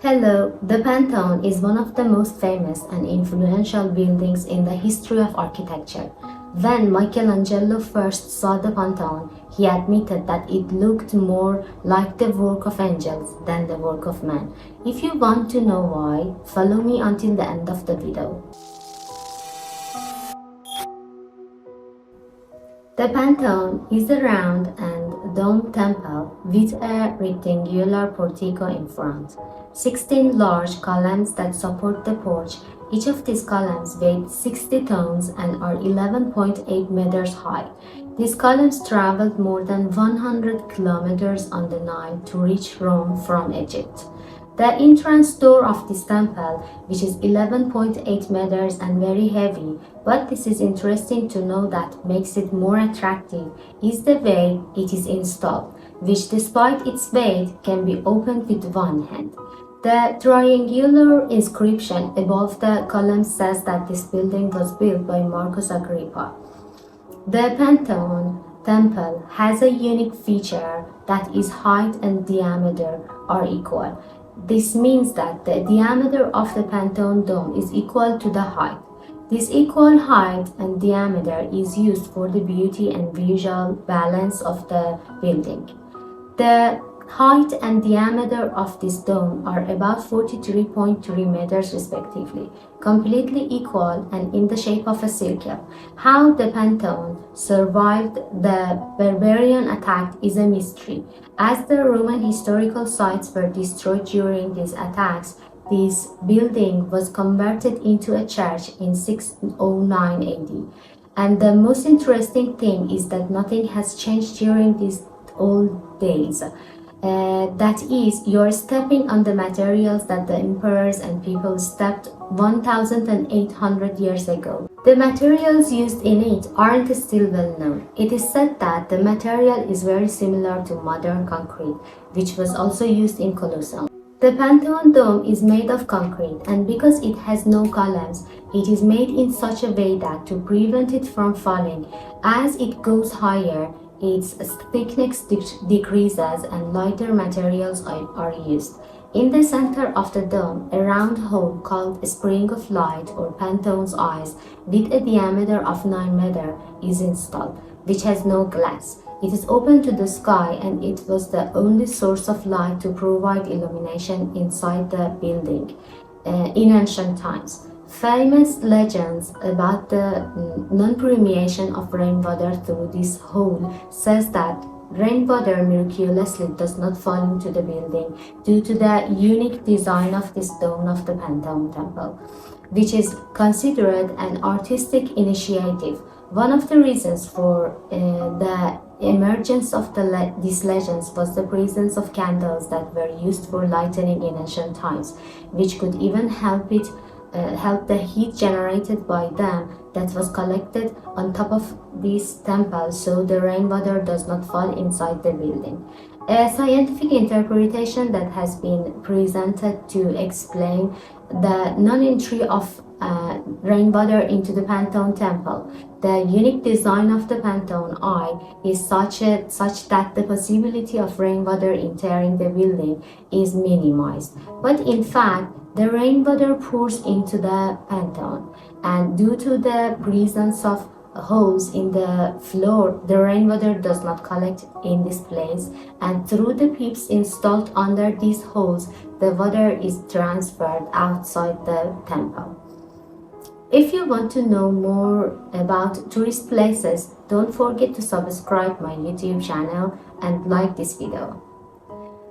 Hello, the Pantheon is one of the most famous and influential buildings in the history of architecture. When Michelangelo first saw the Pantheon, he admitted that it looked more like the work of angels than the work of man. If you want to know why, follow me until the end of the video. The Pantheon is a round and domed temple with a rectangular portico in front. 16 large columns that support the porch. Each of these columns weigh 60 tons and are 11.8 meters high. These columns traveled more than 100 kilometers on the Nile to reach Rome from Egypt. The entrance door of this temple, which is 11.8 meters and very heavy, but this is interesting to know that makes it more attractive, is the way it is installed, which despite its weight can be opened with one hand. The triangular inscription above the column says that this building was built by Marcus Agrippa. The Pantheon temple has a unique feature that its height and diameter are equal. This means that the diameter of the Pantheon dome is equal to the height. This equal height and diameter is used for the beauty and visual balance of the building. The height and diameter of this dome are about 43.3 meters respectively, completely equal and in the shape of a circle. How the Pantheon survived the barbarian attack is a mystery. As the Roman historical sites were destroyed during these attacks, this building was converted into a church in 609 AD. And the most interesting thing is that nothing has changed during these old days. That is, you're stepping on the materials that the emperors and people stepped 1,800 years ago. The materials used in it aren't still well known. It is said that the material is very similar to modern concrete, which was also used in Colosseum. The Pantheon dome is made of concrete, and because it has no columns, it is made in such a way that to prevent it from falling, as it goes higher, its thickness decreases and lighter materials are used. In the center of the dome, a round hole called a spring of light or Pantheon's eyes with a diameter of 9 meters is installed, which has no glass. It is open to the sky and it was the only source of light to provide illumination inside the building in ancient times. Famous legends about the non-permeation of rainwater through this hole says that rainwater miraculously does not fall into the building due to the unique design of this dome of the Pantheon temple, which is considered an artistic initiative. One of the reasons for the emergence of these legends was the presence of candles that were used for lightening in ancient times, which could even help the heat generated by them that was collected on top of this temple so the rainwater does not fall inside the building. A scientific interpretation that has been presented to explain the non-entry of rainwater into the Pantheon temple. The unique design of the Pantheon eye is such that the possibility of rainwater entering the building is minimized. But in fact, the rainwater pours into the Pantheon, and due to the presence of holes in the floor, the rainwater does not collect in this place, and through the pipes installed under these holes, the water is transferred outside the temple. If you want to know more about tourist places, don't forget to subscribe my YouTube channel and like this video.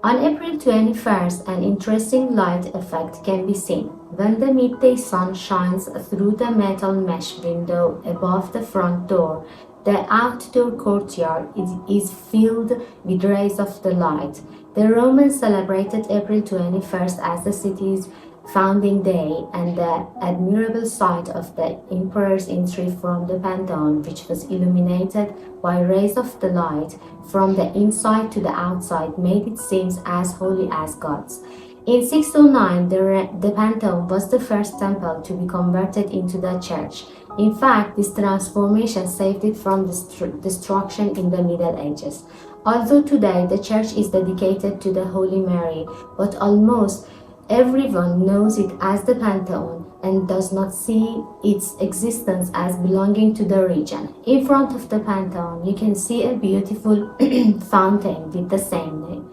On April 21st, an interesting light effect can be seen. When the midday sun shines through the metal mesh window above the front door, the outdoor courtyard is filled with rays of the light. The Romans celebrated April 21st as the city's founding day and the admirable sight of the emperor's entry from the Pantheon, which was illuminated by rays of the light from the inside to the outside, made it seem as holy as God's. In 609, the Pantheon was the first temple to be converted into the church. In fact, this transformation saved it from destruction in the Middle Ages. Although today the church is dedicated to the Holy Mary, but almost Everyone knows it as the Pantheon and does not see its existence as belonging to the region. In front of the Pantheon, you can see a beautiful fountain with the same name.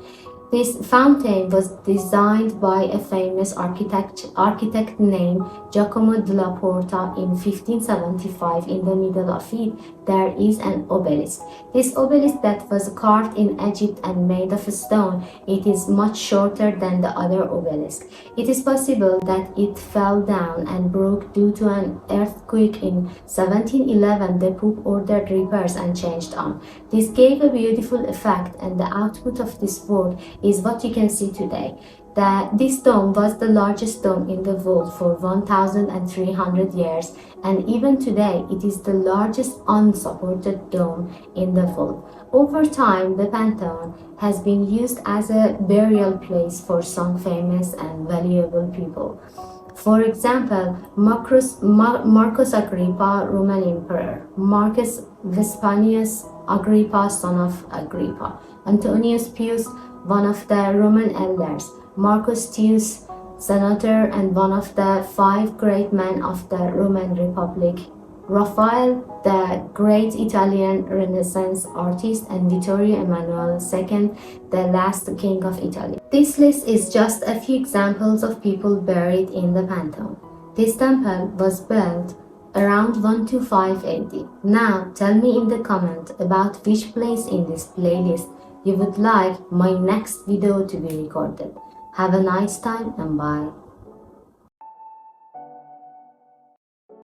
This fountain was designed by a famous architect named Giacomo della Porta in 1575. In the middle of it, there is an obelisk. This obelisk that was carved in Egypt and made of stone, it is much shorter than the other obelisk. It is possible that it fell down and broke due to an earthquake in 1711. The Pope ordered repairs and changed on. This gave a beautiful effect, and the output of this work is what you can see today. This dome was the largest dome in the world for 1,300 years, and even today it is the largest unsupported dome in the world. Over time, the Pantheon has been used as a burial place for some famous and valuable people. For example, Marcus Agrippa, Roman Emperor; Marcus Vespasianus Agrippa, son of Agrippa; Antonius Pius, one of the Roman elders; Marcus Tius, senator and one of the 5 great men of the Roman Republic; Raphael, the great Italian Renaissance artist; and Vittorio Emanuele II, the last king of Italy. This list is just a few examples of people buried in the Pantheon. This temple was built around 125 AD. Now tell me in the comment about which place in this playlist you would like my next video to be recorded. Have a nice time and bye.